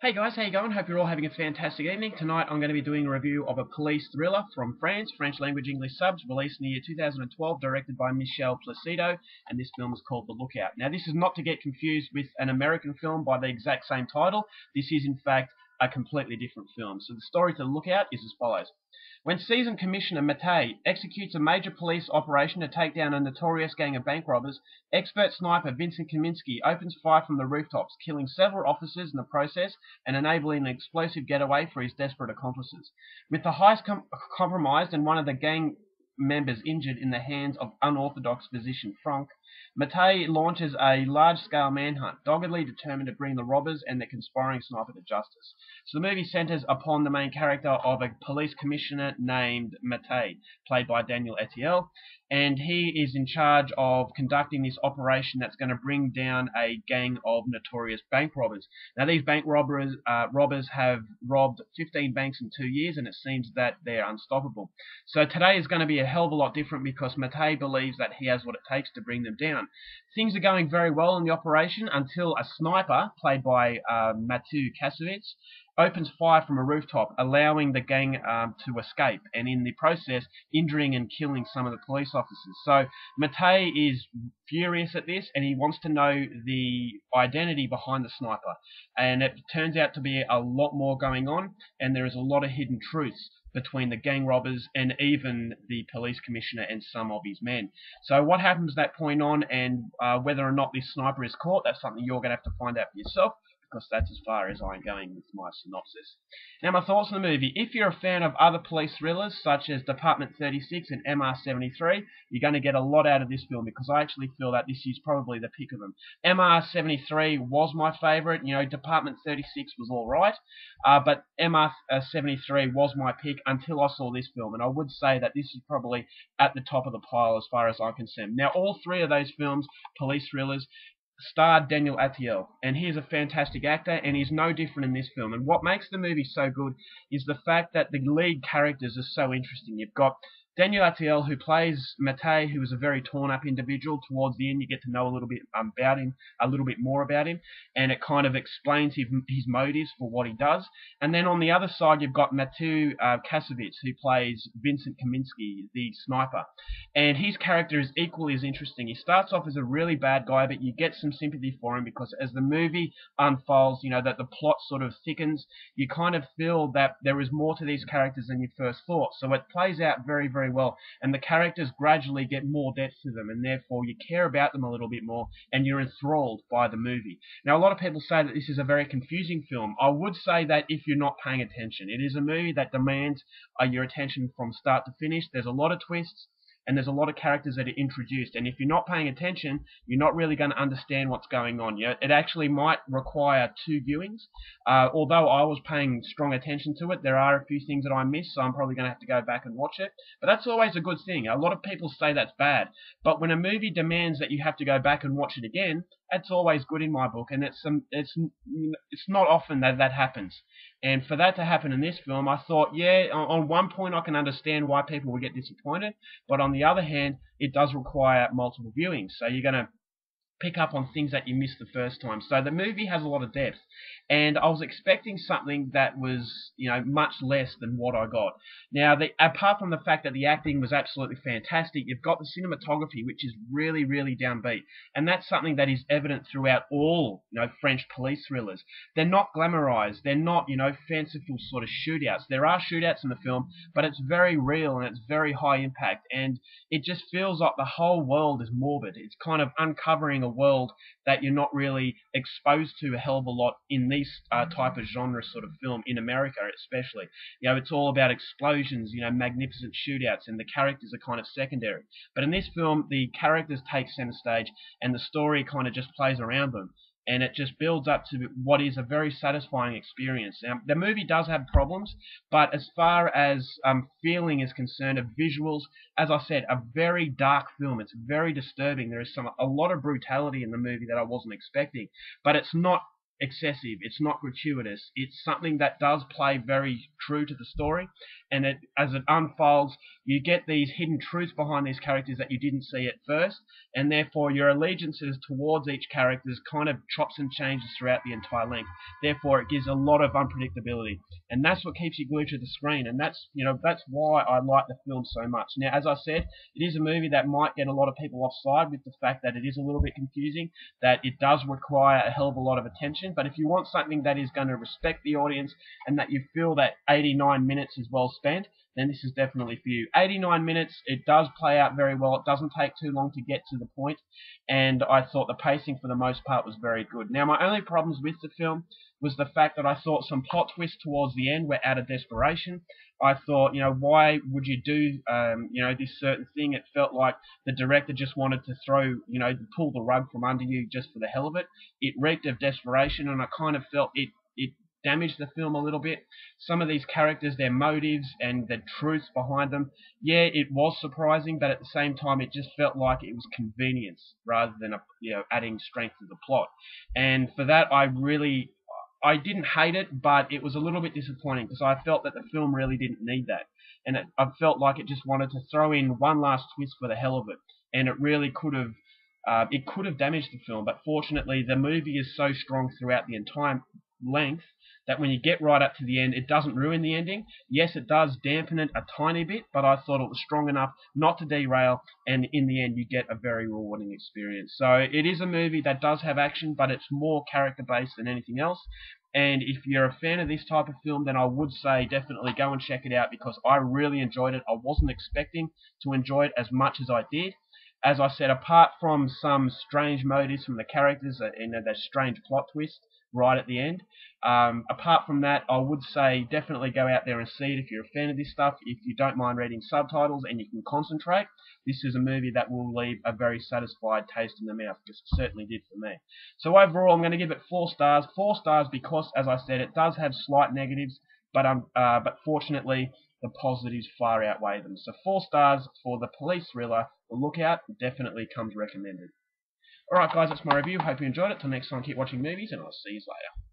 Hey guys, how you going? Hope you're all having a fantastic evening. Tonight I'm going to be doing a review of a police thriller from France, French language English subs, released in the year 2012, directed by Michel Placido, and this film is called The Lookout. Now this is not to get confused with an American film by the exact same title. This is in fact a completely different film. So the story to The Lookout is as follows. When seasoned Commissioner Mattei executes a major police operation to take down a notorious gang of bank robbers, expert sniper Vincent Kaminsky opens fire from the rooftops, killing several officers in the process and enabling an explosive getaway for his desperate accomplices. With the heist compromised and one of the gang members injured in the hands of unorthodox physician Franck, Mattei launches a large-scale manhunt, doggedly determined to bring the robbers and the conspiring sniper to justice. So the movie centers upon the main character of a police commissioner named Mattei, played by Daniel Etiel, and he is in charge of conducting this operation that's going to bring down a gang of notorious bank robbers. Now, these bank robbers have robbed 15 banks in 2 years, and it seems that they're unstoppable. So today is going to be a hell of a lot different because Mattei believes that he has what it takes to bring them down. Things are going very well in the operation until a sniper, played by Mathieu Kassovitz, opens fire from a rooftop, allowing the gang to escape, and in the process injuring and killing some of the police officers. So Mattei is furious at this, and he wants to know the identity behind the sniper. And it turns out to be a lot more going on, and there is a lot of hidden truths between the gang robbers and even the police commissioner and some of his men. So what happens at that point on, and whether or not this sniper is caught, that's something you're going to have to find out for yourself, because that's as far as I'm going with my synopsis. Now, my thoughts on the movie. If you're a fan of other police thrillers, such as Department 36 and MR73, you're going to get a lot out of this film, because I actually feel that this is probably the pick of them. MR73 was my favourite. You know, Department 36 was alright, but MR73 was my pick until I saw this film, and I would say that this is probably at the top of the pile as far as I'm concerned. Now, all three of those films, police thrillers, starred Daniel Etiel, and he's a fantastic actor, and he's no different in this film. And what makes the movie so good is the fact that the lead characters are so interesting. You've got Daniel Etiel, who plays Mattei, who is a very torn-up individual. Towards the end, you get to know a little bit about him, a little bit more about him, and it kind of explains his motives for what he does. And then on the other side, you've got Mathieu Kassovitz, who plays Vincent Kaminsky, the sniper, and his character is equally as interesting. He starts off as a really bad guy, but you get some sympathy for him because as the movie unfolds, you know, that the plot sort of thickens, you kind of feel that there is more to these characters than you first thought. So it plays out very, very well, and the characters gradually get more depth to them, and therefore you care about them a little bit more, and you're enthralled by the movie. Now, a lot of people say that this is a very confusing film. I would say that if you're not paying attention, it is a movie that demands your attention from start to finish. There's a lot of twists, and there's a lot of characters that are introduced, and if you're not paying attention, you're not really going to understand what's going on. You know, it actually might require 2 viewings. Although I was paying strong attention to it, there are a few things that I missed, so I'm probably going to have to go back and watch it. But that's always a good thing. A lot of people say that's bad, but when a movie demands that you have to go back and watch it again, that's always good in my book, and it's not often that that happens. And for that to happen in this film, I thought, yeah, on one point I can understand why people would get disappointed, but on the other hand, it does require multiple viewings. So you're going to pick up on things that you missed the first time. So the movie has a lot of depth, and I was expecting something that was, you know, much less than what I got. Now, apart from the fact that the acting was absolutely fantastic, you've got the cinematography, which is really, really downbeat, and that's something that is evident throughout all, you know, French police thrillers. They're not glamorized. They're not, you know, fanciful sort of shootouts. There are shootouts in the film, but it's very real and it's very high impact, and it just feels like the whole world is morbid. It's kind of uncovering a world that you're not really exposed to a hell of a lot in these type of genre sort of film, in America especially. You know, it's all about explosions, you know, magnificent shootouts, and the characters are kind of secondary. But in this film, the characters take center stage, and the story kind of just plays around them, and it just builds up to what is a very satisfying experience. Now, the movie does have problems, but as far as feeling is concerned, of visuals, as I said, a very dark film. It's very disturbing. There is a lot of brutality in the movie that I wasn't expecting, but it's not excessive. It's not gratuitous. It's something that does play very true to the story, and as it unfolds, you get these hidden truths behind these characters that you didn't see at first, and therefore your allegiances towards each character kind of chops and changes throughout the entire length. Therefore, it gives a lot of unpredictability, and that's what keeps you glued to the screen, and that's why I like the film so much. Now, as I said, it is a movie that might get a lot of people offside with the fact that it is a little bit confusing, that it does require a hell of a lot of attention. But if you want something that is going to respect the audience and that you feel that 89 minutes is well spent, then this is definitely for you. 89 minutes, it does play out very well. It doesn't take too long to get to the point, and I thought the pacing for the most part was very good. Now, my only problems with the film was the fact that I thought some plot twists towards the end were out of desperation. I thought, why would you do, this certain thing? It felt like the director just wanted to pull the rug from under you just for the hell of it. It reeked of desperation, and I kind of felt it damaged the film a little bit. Some of these characters, their motives and the truths behind them, yeah, it was surprising, but at the same time, it just felt like it was convenience rather than adding strength to the plot. And for that, I didn't hate it, but it was a little bit disappointing because I felt that the film really didn't need that. And I felt like it just wanted to throw in one last twist for the hell of it. And it really could have damaged the film. But fortunately, the movie is so strong throughout the entire length that when you get right up to the end, it doesn't ruin the ending. Yes, it does dampen it a tiny bit, but I thought it was strong enough not to derail, and in the end, you get a very rewarding experience. So it is a movie that does have action, but it's more character-based than anything else. And if you're a fan of this type of film, then I would say definitely go and check it out because I really enjoyed it. I wasn't expecting to enjoy it as much as I did. As I said, apart from some strange motives from the characters and that strange plot twist right at the end, apart from that, I would say definitely go out there and see it if you're a fan of this stuff. If you don't mind reading subtitles and you can concentrate, this is a movie that will leave a very satisfied taste in the mouth, because it certainly did for me. So overall, I'm going to give it 4 stars. 4 stars because, as I said, it does have slight negatives, but fortunately, the positives far outweigh them. So 4 stars for the police thriller, The Lookout, definitely comes recommended. Alright guys, that's my review. Hope you enjoyed it. Till next time, keep watching movies, and I'll see you later.